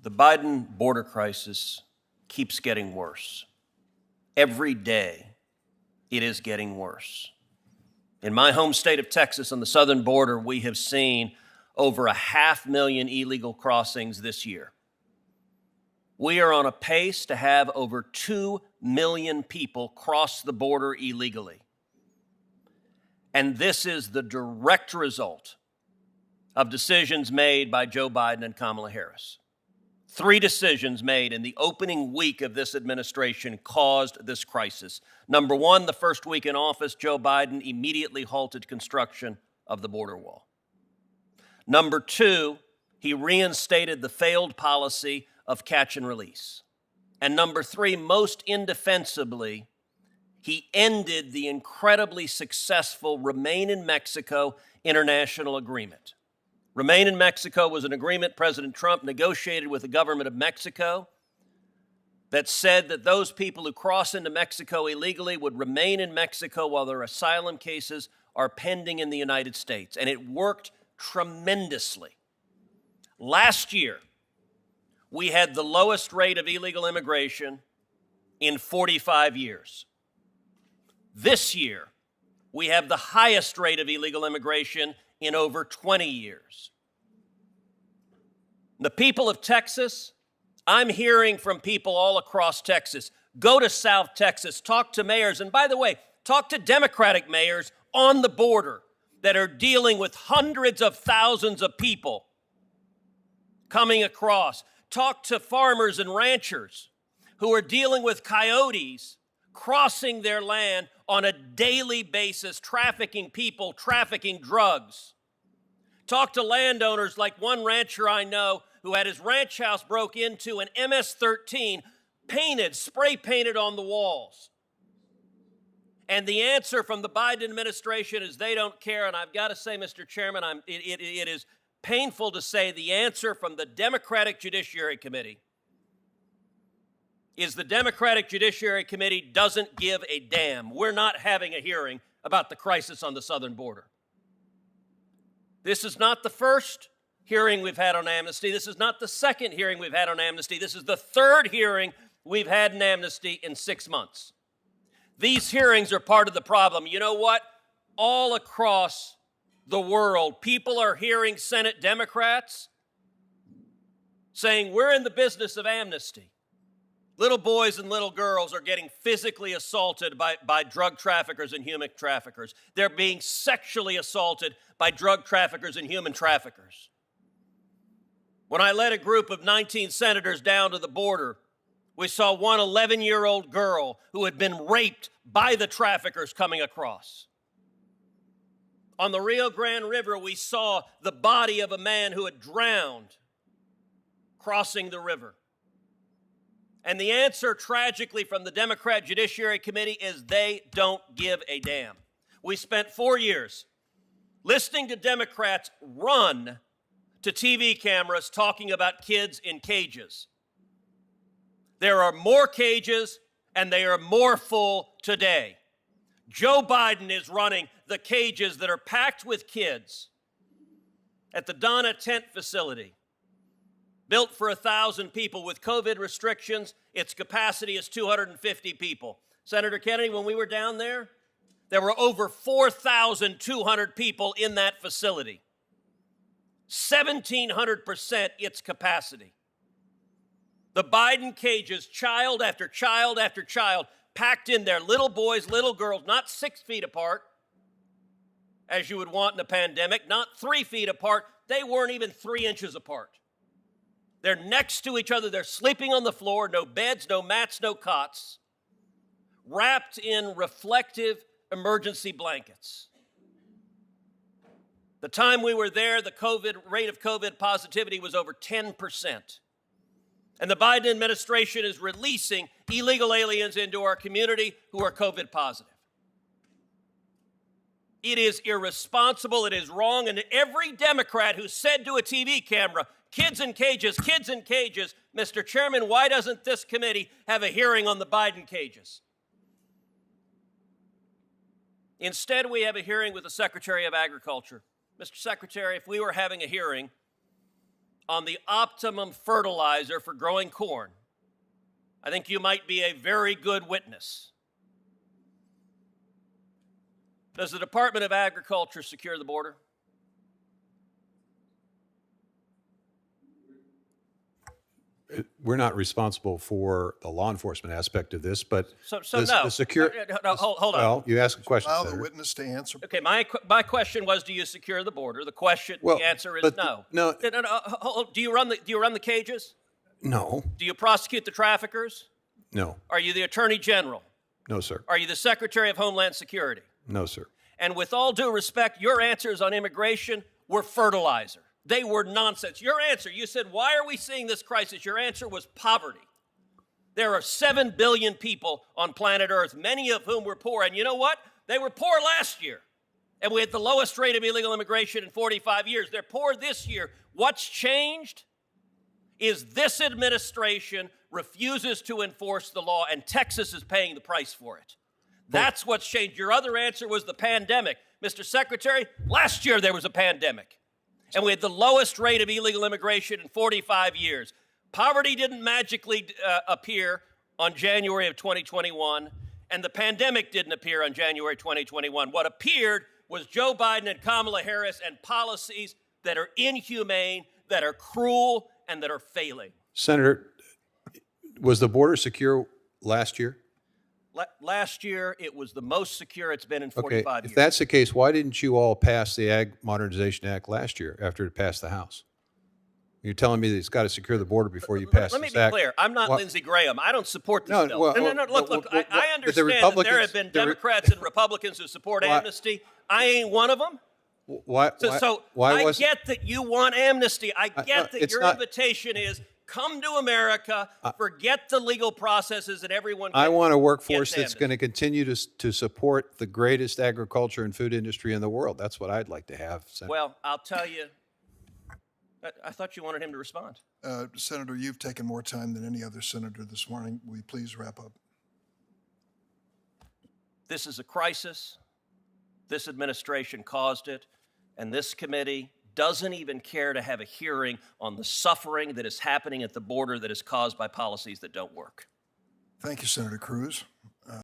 The Biden border crisis keeps getting worse. Every day, it is getting worse. In my home state of Texas, on the southern border, we have seen over 500,000 illegal crossings this year. We are on a pace to have over 2 million people cross the border illegally. And this is the direct result of decisions made by Joe Biden and Kamala Harris. 3 decisions made in the opening week of this administration caused this crisis. Number 1, the first week in office, Joe Biden immediately halted construction of the border wall. Number 2, he reinstated the failed policy of catch and release. And number 3, most indefensibly, he ended the incredibly successful Remain in Mexico international agreement. Remain in Mexico was an agreement President Trump negotiated with the government of Mexico that said that those people who cross into Mexico illegally would remain in Mexico while their asylum cases are pending in the United States. And it worked tremendously. Last year, we had the lowest rate of illegal immigration in 45 years. This year, we have the highest rate of illegal immigration in over 20 years. The people of Texas, I'm hearing from people all across Texas. Go to South Texas, talk to mayors, and by the way, talk to Democratic mayors on the border that are dealing with hundreds of thousands of people coming across. Talk to farmers and ranchers who are dealing with coyotes crossing their land on a daily basis, trafficking people, trafficking drugs. Talk to landowners like one rancher I know who had his ranch house broke into and MS-13 painted, spray painted on the walls. And the answer from the Biden administration is they don't care. And I've got to say, Mr. Chairman, it is painful to say the answer from the Democratic Judiciary Committee is the Democratic Judiciary Committee doesn't give a damn. We're not having a hearing about the crisis on the southern border. This is not the first hearing we've had on amnesty. This is not the second hearing we've had on amnesty. This is the third hearing we've had in amnesty in 6 months. These hearings are part of the problem. You know what? All across the world, people are hearing Senate Democrats saying, we're in the business of amnesty. Little boys and little girls are getting physically assaulted by drug traffickers and human traffickers. They're being sexually assaulted by drug traffickers and human traffickers. When I led a group of 19 senators down to the border, we saw one 11-year-old girl who had been raped by the traffickers coming across. On the Rio Grande River, we saw the body of a man who had drowned crossing the river. And the answer, tragically, from the Democrat Judiciary Committee is they don't give a damn. We spent 4 years listening to Democrats run to TV cameras talking about kids in cages. There are more cages, and they are more full today. Joe Biden is running the cages that are packed with kids at the Donna Tent Facility, built for 1,000 people. With COVID restrictions, its capacity is 250 people. Senator Kennedy, when we were down there were over 4,200 people in that facility. 1,700% its capacity. The Biden cages, child after child after child, packed in there, little boys, little girls, not 6 feet apart, as you would want in a pandemic, not 3 feet apart. They weren't even 3 inches apart. They're next to each other. They're sleeping on the floor, no beds, no mats, no cots, wrapped in reflective emergency blankets. The time we were there, the rate of COVID positivity was over 10%. And the Biden administration is releasing illegal aliens into our community who are COVID positive. It is irresponsible, it is wrong, and every Democrat who said to a TV camera, kids in cages, Mr. Chairman, why doesn't this committee have a hearing on the Biden cages? Instead, we have a hearing with the Secretary of Agriculture. Mr. Secretary, if we were having a hearing on the optimum fertilizer for growing corn, I think you might be a very good witness. Does the Department of Agriculture secure the border? We're not responsible for the law enforcement aspect of this, but no. hold on. Well, you ask a question, Allow the Senator. witness to answer. Okay, my question was, do you secure the border? The answer is no. No. Do you run the cages? No. Do you prosecute the traffickers? No. Are you the Attorney General? No, sir. Are you the Secretary of Homeland Security? No, sir. And with all due respect, your answers on immigration were fertilizer. They were nonsense. Your answer, you said, why are we seeing this crisis? Your answer was poverty. There are 7 billion people on planet Earth, many of whom were poor. And you know what? They were poor last year. And we had the lowest rate of illegal immigration in 45 years. They're poor this year. What's changed is this administration refuses to enforce the law, and Texas is paying the price for it. That's what's changed. Your other answer was the pandemic. Mr. Secretary, last year there was a pandemic, and we had the lowest rate of illegal immigration in 45 years. Poverty didn't magically appear on January of 2021, and the pandemic didn't appear on January 2021. What appeared was Joe Biden and Kamala Harris and policies that are inhumane, that are cruel, and that are failing. Senator, was the border secure last year? Last year, it was the most secure it's been in 45 years. If that's the case, why didn't you all pass the Ag Modernization Act last year after it passed the House? You're telling me that it's got to secure the border before you pass this act. Let me be clear. I'm not Lindsey Graham. I don't support this bill. Look, I understand that there have been Democrats and Republicans who support amnesty. I ain't one of them. Why I get that you want amnesty. I get that your invitation is come to America, forget the legal processes, and everyone I want a workforce that's going to continue to support the greatest agriculture and food industry in the world. That's what I'd like to have, Senator. Well, I'll tell you, I thought you wanted him to respond. Senator, you've taken more time than any other senator this morning. Will you please wrap up? This is a crisis. This administration caused it, and this committee doesn't even care to have a hearing on the suffering that is happening at the border that is caused by policies that don't work. Thank you, Senator Cruz.